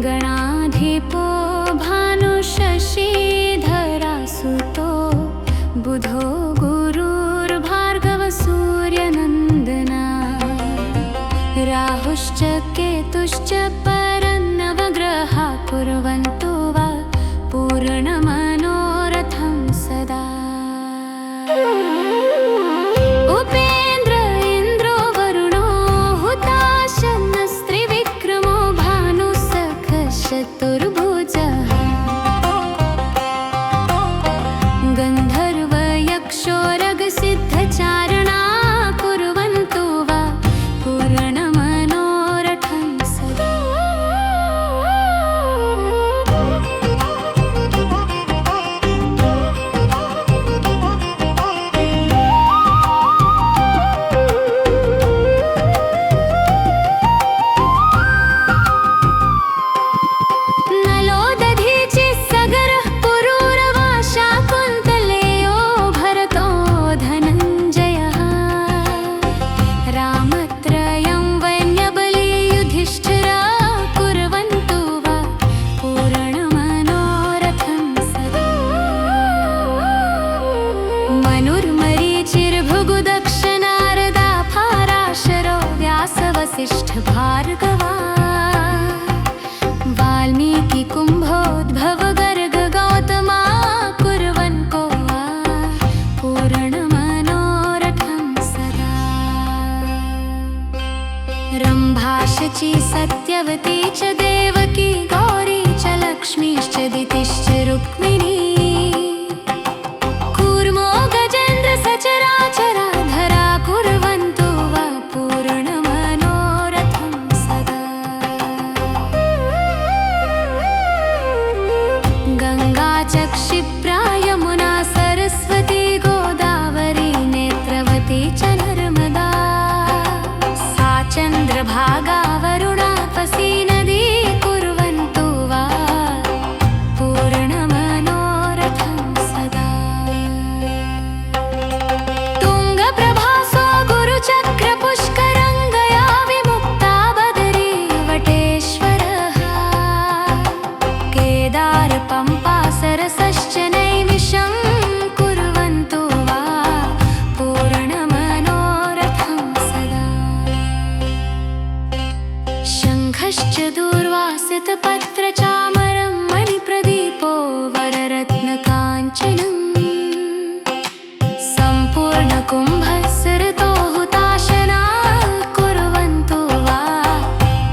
गणाधिपो भानुशशीधरासुतो बुधो गुरुर्भार्गव सूर्यनन्दना राहुश्च केतुश्च परन्नवग्रहा कुर्वन्तो वा पूर्णमनोरथं सदा। उपेन्द्र इन्द्रो वरुणो हुताशनस्त्रिविक्रमो भानुसखश्चतुर्भुजः गन्धर्वयक्षोरगसिद्धचारणा कुर्वन्तो वा पूर्णमनोरथं सदा। भार्गवा वाल्मीकि कुम्भोद्भव गर्ग गौतमा कुर्वन् को वा पूर्णमनोरथं सदा। रम्भा शची सत्यवती च देवकी गौरी च लक्ष्मीश्च दितिश्च रुक्मिणी कूर्मो गजेन्द्र सचराचराधरा कुर्वन्तो वा पूर्णमनोरथं सदा। गङ्गा च क्षिप्रा यमुना सरस्वती गोदावरी नेत्रवती च नर्मदा सा चन्द्रभागा वरुणापसी नदी कुर्वन्तो वा पूर्णमनोरथं सदा। तुङ्गप्रभासो गुरुचक्रपुष्करङ्गया विमुक्ता बदरी वटेश्वरः केदार पम्पा सरसश्च नैमिषं कुर्वन्तो वा पूर्णमनोरथं सदा। शङ्खश्च दूर्वासितपत्रचामरं मणिप्रदीपो वररत्नकाञ्चनं सम्पूर्णकुम्भस्सृतो हुताशना कुर्वन्तो वा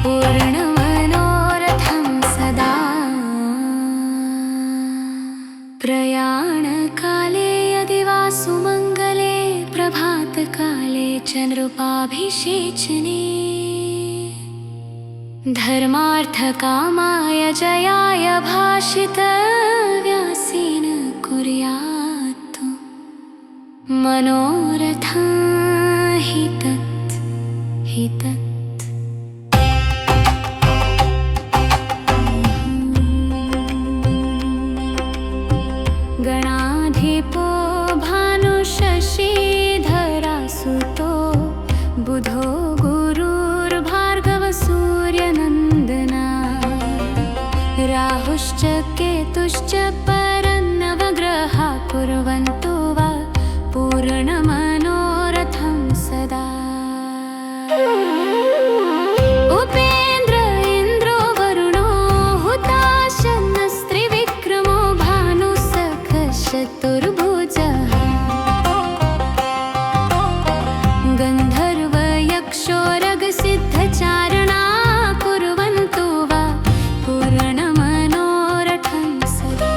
पूर्णमनोरथं सदा। प्रयाणकाले यदि वा सुमङ्गले प्रभातकाले च नृपाभिषेचने धर्मार्थकामाय जयाय भाषितव्यासेन कुर्यात् मनोरथं हि तत् हि तत्। गणाधिपो भानुशशीधरासुतो बुधो गुरुर्भार्गव सूर्यनन्दना राहुश्च केतुश्च परन्नवग्रहा कुर्वन्तो वा पूर्णमनोरथं सदा। उपेन्द्र इन्द्रो वरुणो हुताशनस्त्रिविक्रमो भानुसखश्चतुर्भुजः गन्धर्वयक्षोरगसिद्धचारणा कुर्वन्तो वा पूर्णमनोरथं सदा।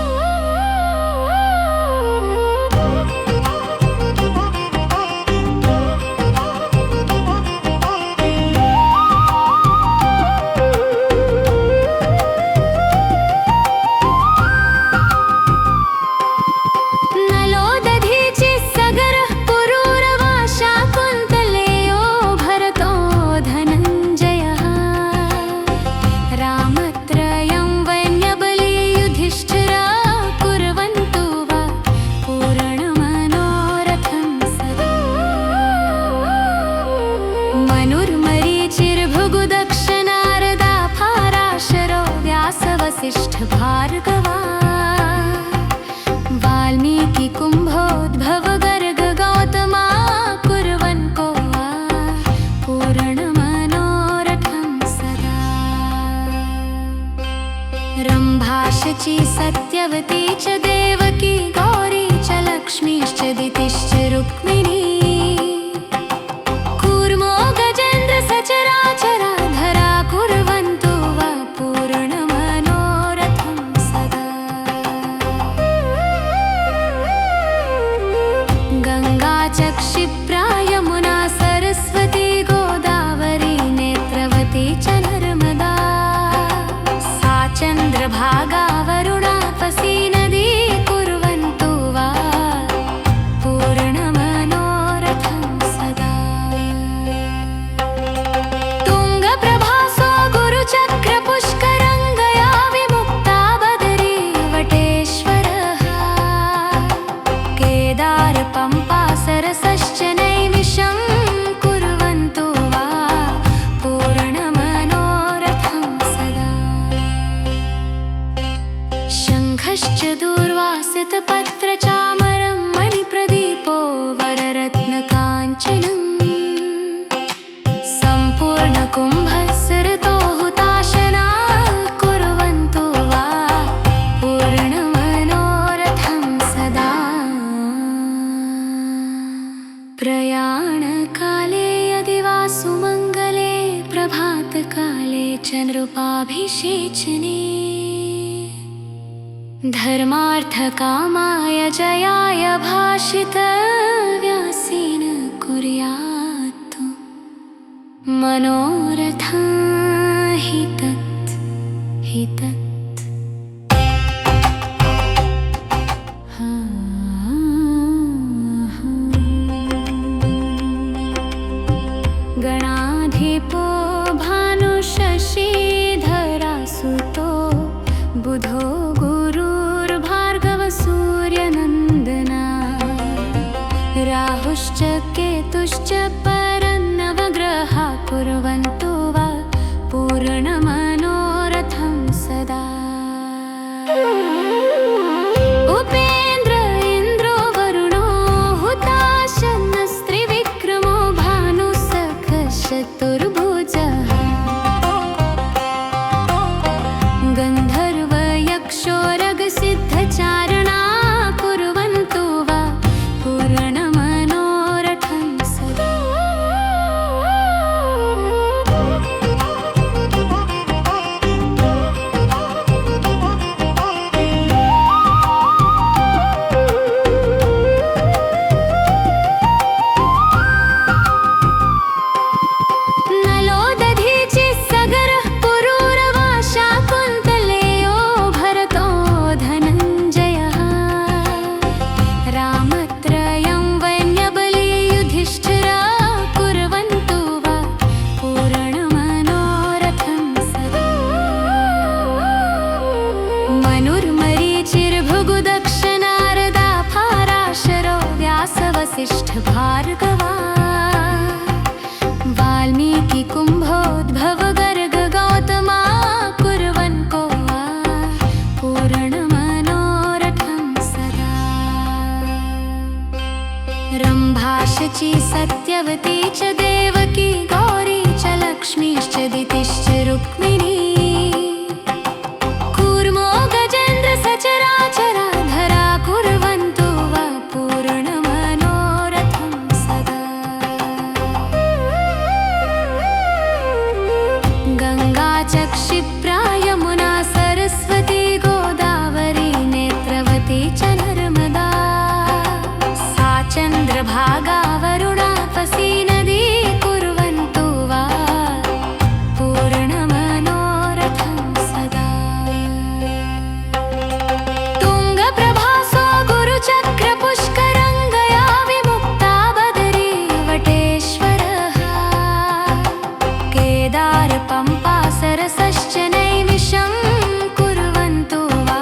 रम्भाशची सत्यवती च देवकी गौरी च लक्ष्मीश्च दितिश्च रुक्मिणी कूर्मो गजेन्द्र सचराचराधरा कुर्वन्तु वा पूर्णमनोरथं सदा। गङ्गा च क्षिप्रा यमुना सरस्वती गोदावरी नेत्रवती च नर्मदा सा चन्द्रभागा वरुणापसी नदी कुर्वन्तु वा पूर्णमनोरथं सदा। तुङ्गप्रभासो गुरुचक्रपुष्करङ्गया विमुक्ता बदरी वटेश्वरः केदारपम्पा सरसश्च नैमिषं कुर्वन्तु वा पूर्णमनोरथं सदा। शङ्खश्च दूर्वासितपत्रचामरं मणिप्रदीपो वररत्नकाञ्चनं सम्पूर्णकुम्भस्सृतो हुताशना कुर्वन्तु वा पूर्णमनोरथं सदा। प्रयाणकाले यदि वा सुमङ्गले प्रभातकाले च नृपाभिषेचने धर्मार्थकामाय जयाय भाषितव्यासेन कुर्यात् मनोरथं हि तत् हि तत्। गणाधिपो भानुशशीधरासुतो बुधो गुरुर्भार्गवसूर्यनन्दना राहुश्च केतुश्च परन्नवग्रहा कुर्वन्तु वा पूर्णमनोरथं सदा। उपेन्द्र इन्द्रो वरुणो हुताशनस्त्रिविक्रमो भानुसखश्चतुर्भुजः गन्धर्वयक्षोरगसिद्धचारणा कुर्वन्तु वा पूर्णमनोरथं सदा। नलो दधीचिः सगरः पुरूरवा शाकुन्तलेयो भरतो धनञ्जयः रामत्रयं वैन्यबली युधिष्ठिरा कुर्वन्तु वा पूर्णमनोरथं सदा। मनुर्मरीचिर्भृगुदक्षनारदा पाराशरो व्यासवसिष्ठभार्गवा वाल्मीकि कुम्भोद्भव गर्ग गौतमा कुर्वन्तो वा पूर्णमनोरथं सदा। रम्भाशची सत्यवती च देवकी गौरी च लक्ष्मीश्च दितिश्च रुक्मिणी कूर्मो गजेन्द्र सचराचराधरा कुर्वन्तु वा पूर्णमनोरथं सदा। गङ्गा च क्षिप्रा यमुना सरस्वती गोदावरी नेत्रवती च नर्मदा सा चन्द्रभागा वरुणापसी नदी कुर्वन्तु वा पूर्णमनोरथं सदा। तुङ्गप्रभासो गुरुचक्रपुष्करङ्गया विमुक्ता बदरी वटेश्वरः केदारपम्पा सरसश्च नैमिषं कुर्वन्तु वा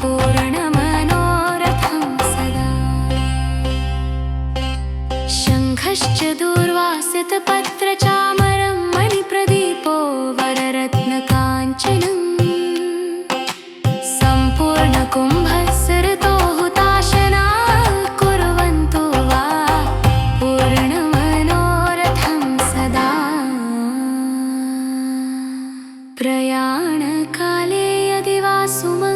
पूर्णमनोरथं सदा। शङ्खश्च दूर्वासितपत्रचामरं मणिप्रदीपो वररत्नकाञ्चनं सम्पूर्णकुम्भस्सृतो हुताशना कुर्वन्तु वा पूर्णमनोरथं सदा। प्रयाणकाले यदि वा सुमङ्गले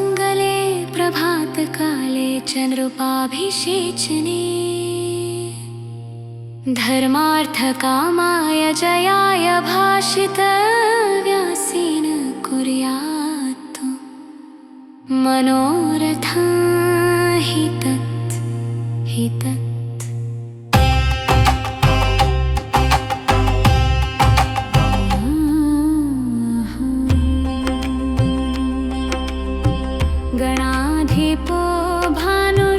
चन्द्रोपाभिषेचने धर्मार्थकामाय जयाय भाषितव्यासेन कुर्यात् मनोरथं हि तत् हि तत्। गणाधिपो भानुशशीधरासुतो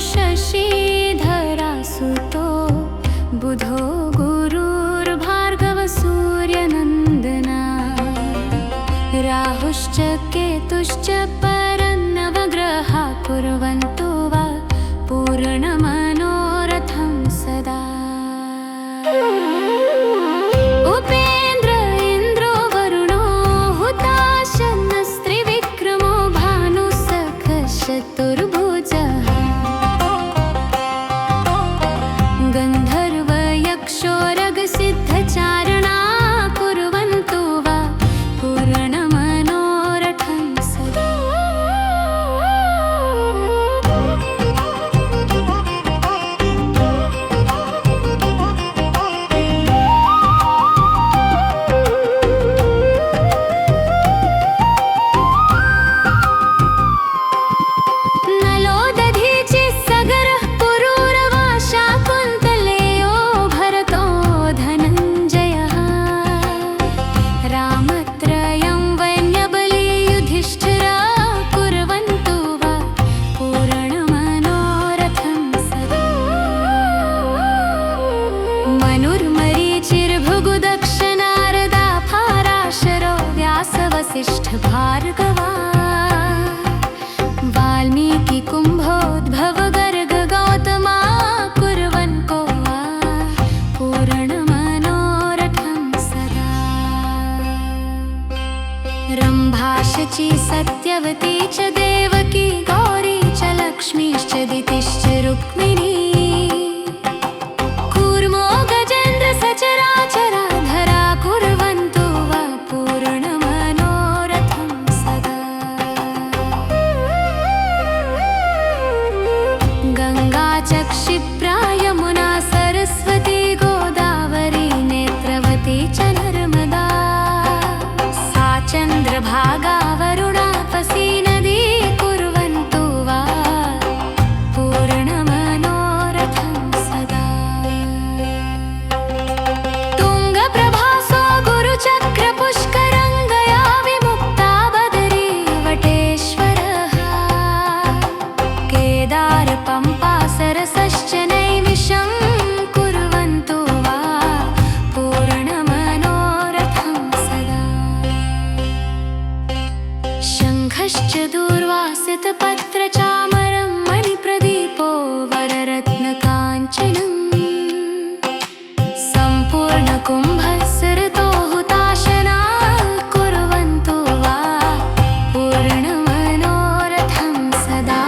बुधो गुरुर्भार्गवसूर्यनन्दना राहुश्च केतुश्च परन्नवग्रहा कुर्वन्तो वा पूर्णमनोरथं सदा। उपेन्द्र इन्द्रो वरुणो हुताशनस्त्रिविक्रमो भानुसखश्चतुर्भुजः गन्धर्वयक्षोरगसिद्धचारणा कुर्वन्तो वा पूर्णमनोरथं सदा। मनुर्मरीचिर्भृगुदक्षनारदा फाराशरो व्यासवसिष्ठ भार्गवा वाल्मीकि कुम्भोद्भव गर्ग गौतमा कुर्वन्तो वा पूर्णमनोरथं सदा। रम्भा शची सत्यवती च देवकी गौरी च लक्ष्मीश्च दितिश्च रुक्मिणी सचराचराधरा कुर्वन्तो वा पूर्णमनोरथं सदा। गङ्गा च क्षिप्रा यमुना सरस्वती गोदावरी नेत्रवती च नर्मदा सा चन्द्रभागा वरुणापसी नदी कुर्वन्तो वा पूर्णमनोरथं सदा। चक्रपुष्करङ्गया विमुक्ता बदरी वटेश्वरः केदार पम्पा सरसश्च नैमिषं कुर्वन्तो वा पूर्णमनोरथं सदा। शङ्खश्च दूर्वासितपत्रचामरं मणिप्रदीपो वररत्नकाञ्चनं सम्पूर्णकुम्भस्सृतो हुताशना कुर्वन्तो वा पूर्णमनोरथं सदा।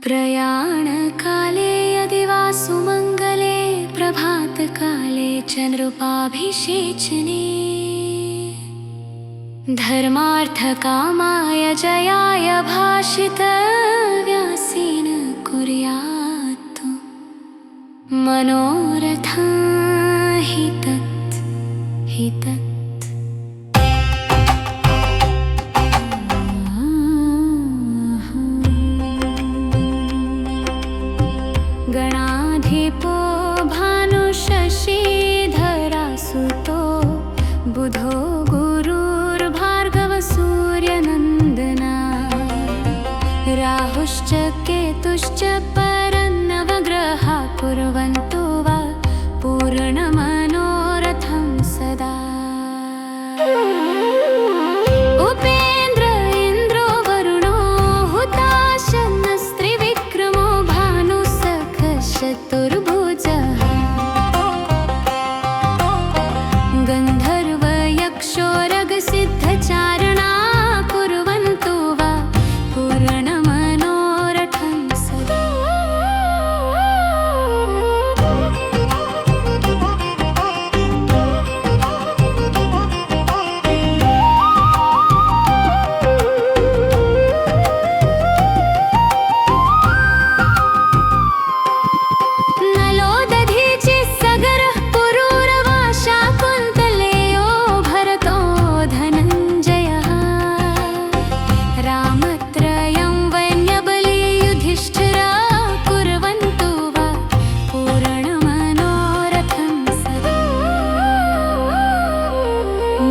प्रयाणकाले यदि वा सुमङ्गले प्रभातकाले चन्द्रोपाभिषेचने धर्मार्थकामाय जयाय भाषितव्यासेन कुर्यात् मनोरथं हि तत् हि तत्। गणाधिपो भानुशशीधरासुतो बुधो गुरुर्भार्गवसूर्यनन्दना राहुश्च केतुश्च परन्नवग्रहा कुर्वन्तो वा पूर्णमनोरथं सदा। उपेन्द्र इन्द्रो वरुणो हुताशनस्त्रिविक्रमो भानुसखश्चतुर्भुजः गन्धर्वयक्षोरगसिद्धचारणा कुर्वन्तो वा पूर्णमनोरथं सदा।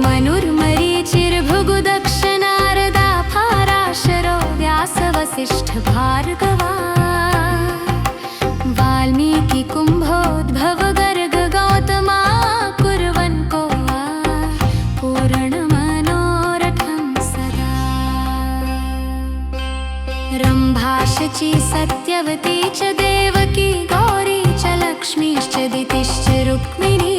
मनुर्मरीचिर्भृगुदक्ष नारदा पाराशरो व्यासवसिष्ठ भार्गवा वाल्मीकि कुम्भोद्भव गर्ग गौतमा कुर्वन् को वा पूर्णमनोरथं सदा। रम्भा शची सत्यवती च देवकी गौरी च लक्ष्मीश्च दितिश्च रुक्मिणी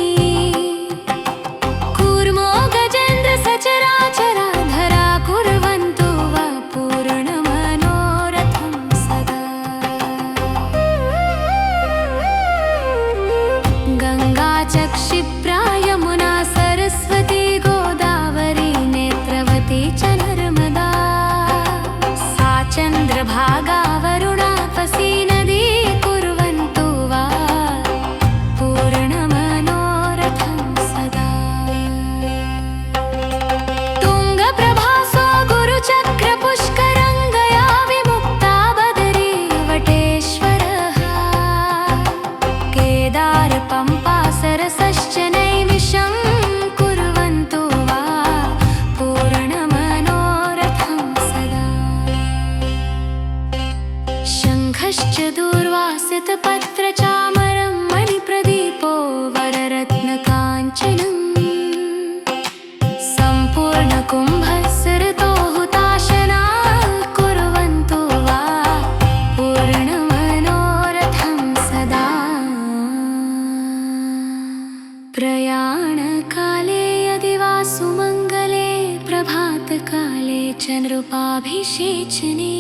कूर्मो गजेन्द्र सचराचराधरा कुर्वन्तु वा पूर्णमनोरथं सदा। गङ्गा च क्षिप्रा यमुना सरस्वती गोदावरी नेत्रवती च नर्मदा सा चन्द्रभागा वरुणापसी नदी कुर्वन्तु वा पूर्णमनोरथं सदा। तुङ्गप्रभासो गुरुचक्रपुष्करङ्गया विमुक्ता बदरी वटेश्वरः केदार पम्पा सरसश्च नैमिषं कुर्वन्तु वा पूर्णमनोरथं सदा। शङ्खश्च दूर्वासितपत्रचामरं मणिप्रदीपो वररत्नकाञ्चनं सम्पूर्णकुम्भस्सृतो हुताशना कुर्वन्तु वा पूर्णमनोरथं सदा। प्रयाणकाले यदि वा सुमङ्गले प्रभातकाले च नृपाभिषेचने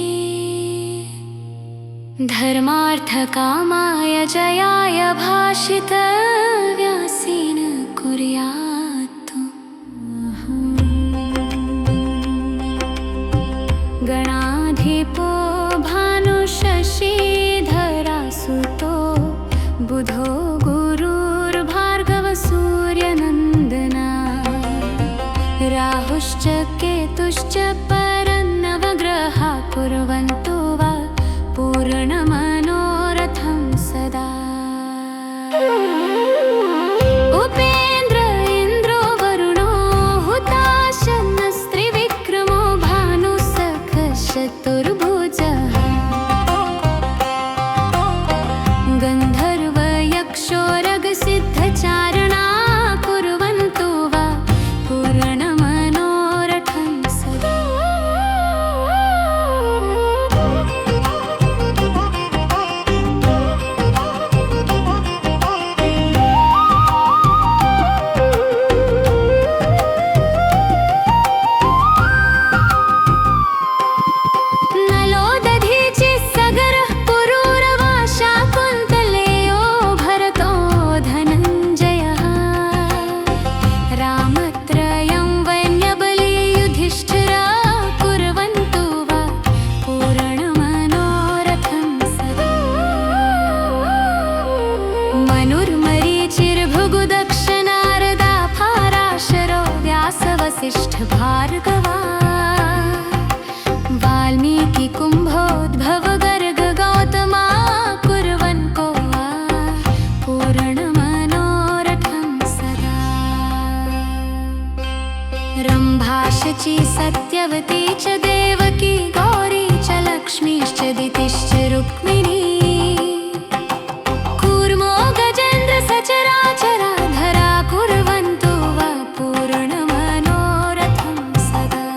धर्मार्थकामाय जयाय भाषितव्यासेन कुर्यात्। गणाधिपो भानुशशीधरासुतो बुधो गुरुर्भार्गव सूर्यनन्दना राहुश्च केतुश्च परन्नवग्रहा कुर्वन्तु वा पूर्णमनोरथं सदा। उपेन्द्र इन्द्रो वरुणो हुताशनस्त्रिविक्रमो भानुसखश्चतुर्भुजः गन्धर्वयक्षोरगसिद्धचारणा कुर्वन्तु वा पूर्णमनोरथं सदा। नलो दधीचिः सगरः पुरूरवा शाकुन्तलेयो भरतो धनञ्जयः रामत्रयं वन्यबली युधिष्ठिरा कुर्वन्तु वा पूर्णमनोरथं सदा। मनुर्मरीचिर्भृगुदक्ष नारदा पाराशरो व्यासवसिष्ठ भार्गवा वाल्मीकि कुम्भोद्भव गर्ग गौतमा कुर्वन् को वा पूर्णमनोरथं सदा। रम्भा शची सत्यवती च देवकी गौरी च लक्ष्मीश्च दितिश्च रुक्मिणी कूर्मो गजेन्द्र सचराचराधरा कुर्वन्तु वा पूर्णमनोरथं सदा।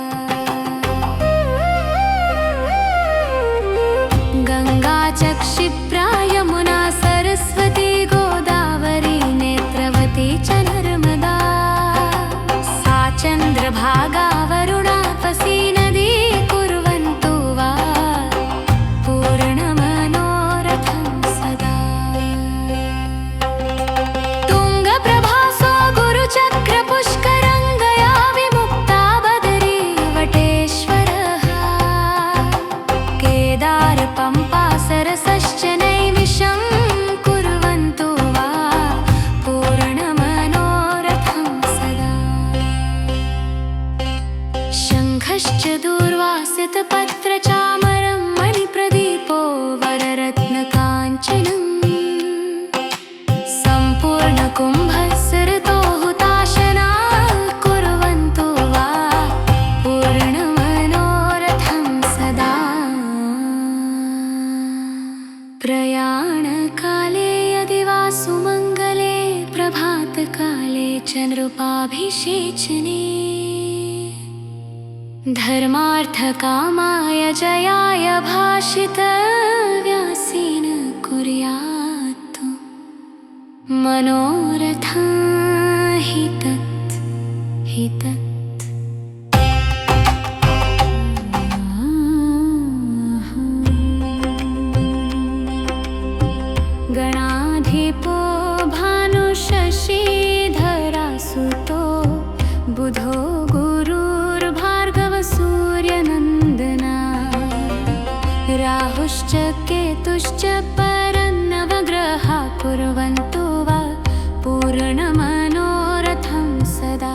गङ्गा च क्षिप्रा यमुना सरस्वती गोदावरी नेत्रवती च नर्मदा सा चन्द्रभागा वरुणापसी नदी कुर्वन्तु वा पूर्णमनोरथं सदा। तुङ्गप्रभासो गुरुचक्रपुष्करङ्गया विमुक्ता बदरी वटेश्वरः केदार पम्पा सरसश्च नैमिषं कुर्वन्तु वा पूर्णमनोरथं सदा। शङ्खश्च दूर्वासितपत्रचामरं मणिप्रदीपो वररत्नकाञ्चनं सम्पूर्णकुम्भस्सृतो हुताशना कुर्वन्तु सेचने धर्मार्थकामाय जयाय भाषितव्यासेन कुर्यात् मनोरथं हि तत् गणाधिपो भानुशशीधरासुतो बुधो गुरुर्भार्गवसूर्यनन्दना राहुश्च केतुश्च परन्नवग्रहा कुर्वन्तो वा पूर्णमनोरथं सदा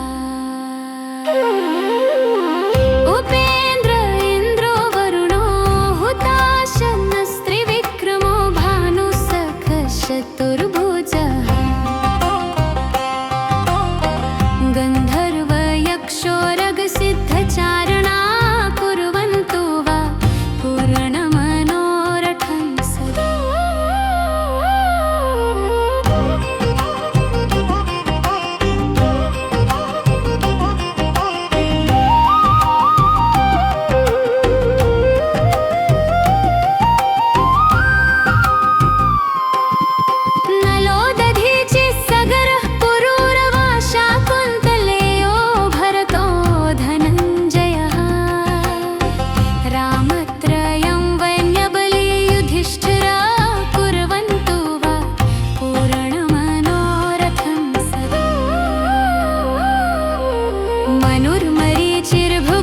उपेन्द्र इन्द्रो वरुणो हुताशनस्त्रिविक्रमो भानुसखशतुर्भुजः गन्धर्वयक्षोरगसिद्धचारणा कुर्वन्तो वा पूर्णमनोरथं सदा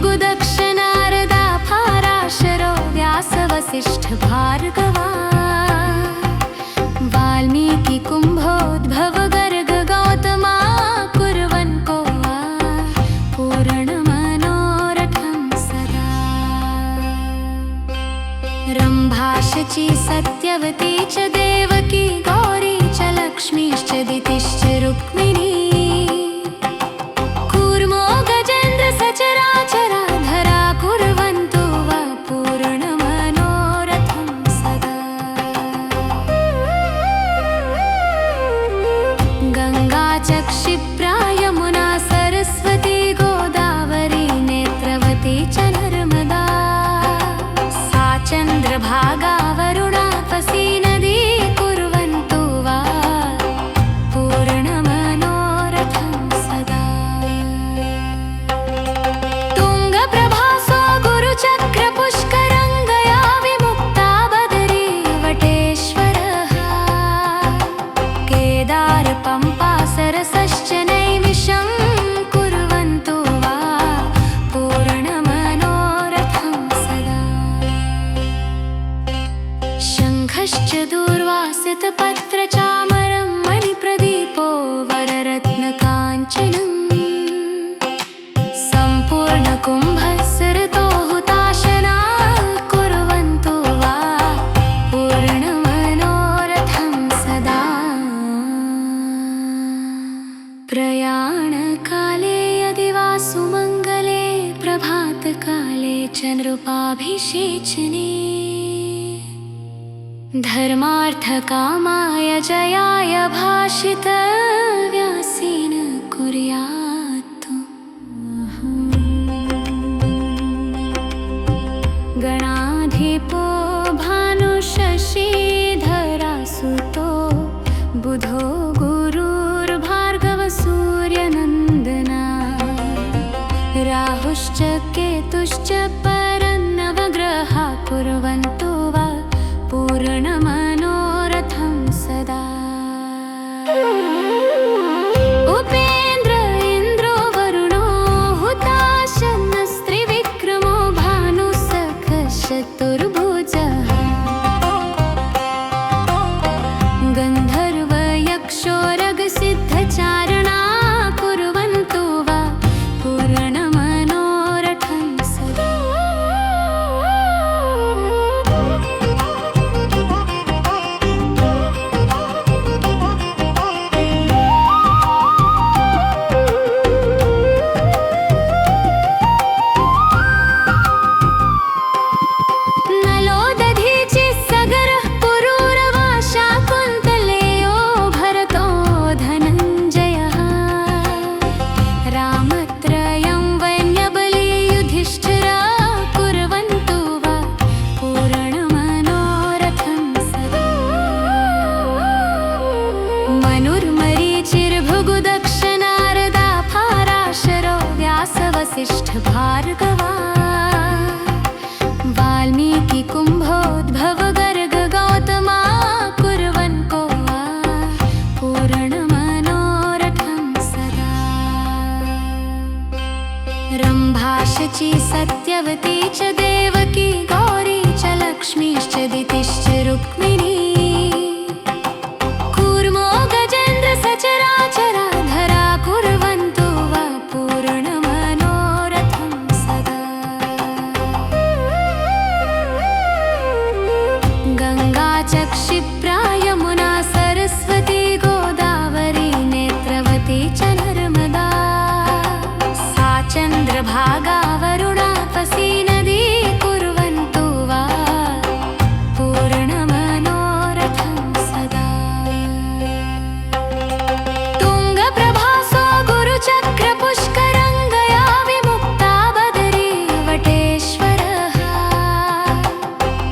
मनुर्मरीचिर्भृगुदक्षनारदा फाराशरो व्यासवसिष्ठ भार्गवा वाल्मीकि कुम्भोद्भव गर्ग गौतमा कुर्वन् को वा पूर्णमनोरथं सदा रम्भा शची सत्यवती च देवकी गौरी च लक्ष्मीश्च दितिश्च रुक्मिणी सचराचराधरा कुर्वन्तु वा पूर्णमनोरथं सदा गङ्गा च क्षिप्रा यमुना सरस्वती गोदावरी नेत्रवती च नर्मदा सा चन्द्रभागा वरुणा तपसी नदी कुर्वन्तु वा पूर्णमनोरथं सदा चक्रपुष्करङ्गया विमुक्ता बदरी वटेश्वरः केदार पम्पा सरसश्च नैमिषं कुर्वन्तु वा पूर्णमनोरथं सदा शङ्खश्च दूर्वासितपत्रचामरं मणिप्रदीपो वररत्नकाञ्चनं सम्पूर्णकुम्भस्सृतो हुताशना कुर्वन्तु वा पूर्णमनोरथं सदा प्रयाणकाले यदि वा सुमङ्गले प्रभातकाले च नृपाभिषेचने धर्मार्थकामाय जयाय भाषितव्यासेन कुर्यात् गणाधिपो भानुशशीधरासुतो बुधो गुरुर्भार्गवसूर्यनन्दना राहुश्च केतुश्च परन्नवग्रहा कुर्वन्तो वा पूर्णमनोरथं सदा उपेन्द्र इन्द्रो वरुणो हुताशनस्त्रिविक्रमो भानुसखशतुर्भुजः गन्धर्वयक्षोरगसिद्धचारणा कुर्वन्तो वा पूर्णमनोरथं सदा वसिष्ठ भार्गवा वाल्मीकि कुम्भोद्भव गर्ग गौतमा कुर्वन् को वा पूर्णमनोरथं सदा रम्भा शची सत्यवती च देवकी गौरी च लक्ष्मीश्च दितिश्च रुक्मिणी कूर्मो गजेन्द्र सचराचराधरा कुर्वन्तु वा पूर्णमनोरथं सदा गङ्गा च क्षिप्रा यमुना सरस्वती गोदावरी नेत्रवती च नर्मदा सा चन्द्रभागा वरुणापसी नदी कुर्वन्तु वा पूर्णमनोरथं सदा तुङ्गप्रभासो गुरुचक्रपुष्करङ्गया विमुक्ता बदरी वटेश्वरः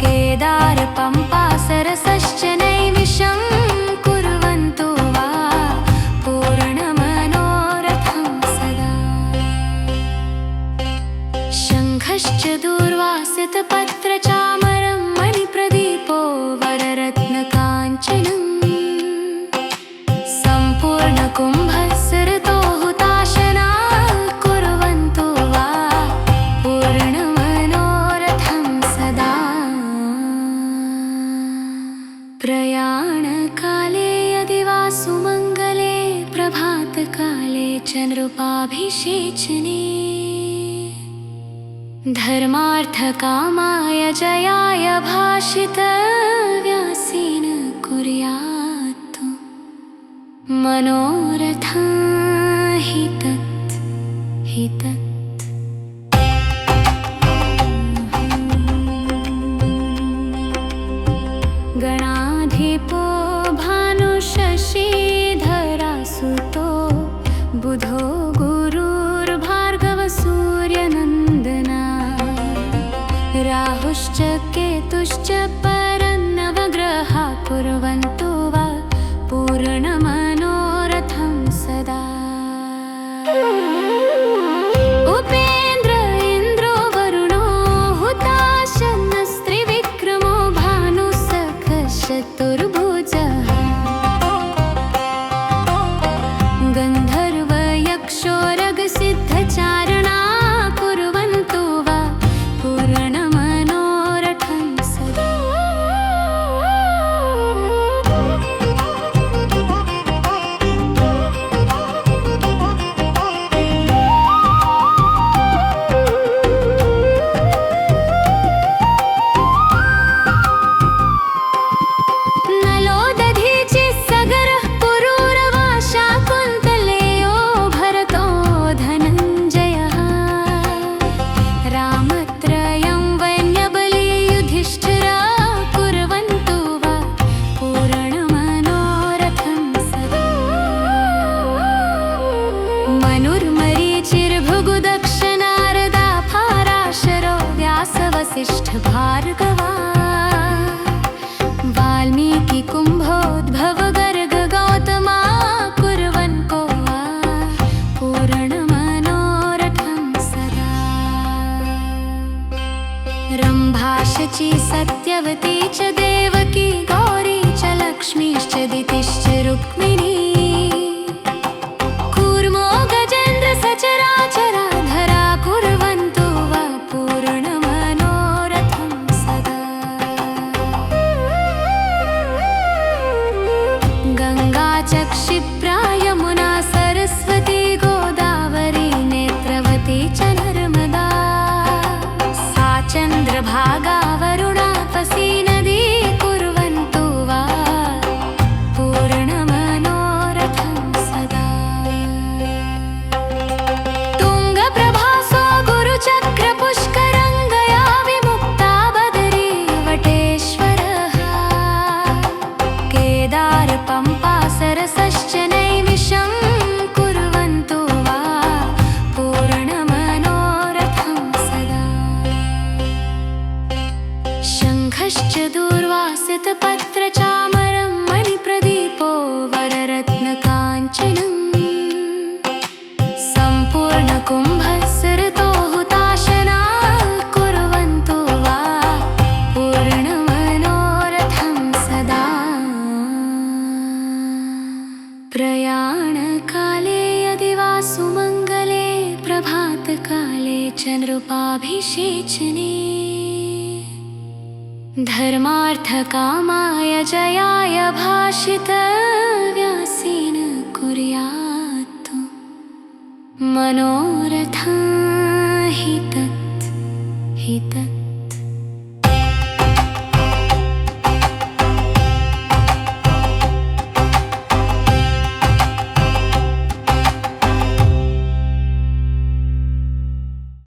केदार पम्पा सरसश्च नैमिषं कुर्वन्तु वा पूर्णमनोरथं सदा शङ्खश्च दूर्वासितपत्रचामरं मणिप्रदीपो वररत्नकाञ्चनं सम्पूर्णकुम्भस्सरतो हुताशना कुर्वन्तु वा पूर्णमनोरथं सदा प्रयाणकाले यदि वा सुमङ्गले प्रभातकाले च नृपाभिषेचने धर्मार्थकामाय जयाय भाषितव्यासेन कुर्यात् मनोरथं हि तत् गणाधिपो भानुशशीधरासुतो बुधो गुरुर्भार्गव सूर्यनन्दना राहुश्च केतुश्च परन्नवग्रहा कुर्वन्तु वा पूर्णमनोरथं सदा उपेन्द्र इन्द्रो वरुणो हुताशनस्त्रिविक्रमो भानुसखश्चतुर्भुजः गन्धर्वयक्षोरगसिद्धचारणा कुर्वन्तु वा पूर्णमनोरथं सदा नलो दधीचिः सगरः पुरूरवा शाकुन्तलेयो भरतो धनञ्जयः रामत्रयं वैन्यबली युधिष्ठिरा कुर्वन्तु वा पूर्णमनोरथं सदा मनुर्मरीचिर्भृगुदक्ष नारदा फाराशरो व्यासवसिष्ठ भार्गवा वाल्मीकि कुम्भोद्भव गर्ग गौतमा कुर्वन् को वा पूर्णमनोरथं सदा रम्भा शची सत्यवती च देवकी गौरी च लक्ष्मीश्च दितिश्च रुक्मिणी कूर्मो गजेन्द्र सचराचराधरा कुर्वन्तु वा पूर्णमनोरथं सदा गङ्गा च क्षिप्रा यमुना सरस्वती गोदावरी नेत्रवती च नर्मदा सा चन्द्रभागा वरुणापसी नदी कुर्वन्तु वा पूर्णमनोरथं कृपाभिषेचने धर्मार्थकामाय जयाय भाषितव्यासेन कुर्यात् मनोरथं हि तत्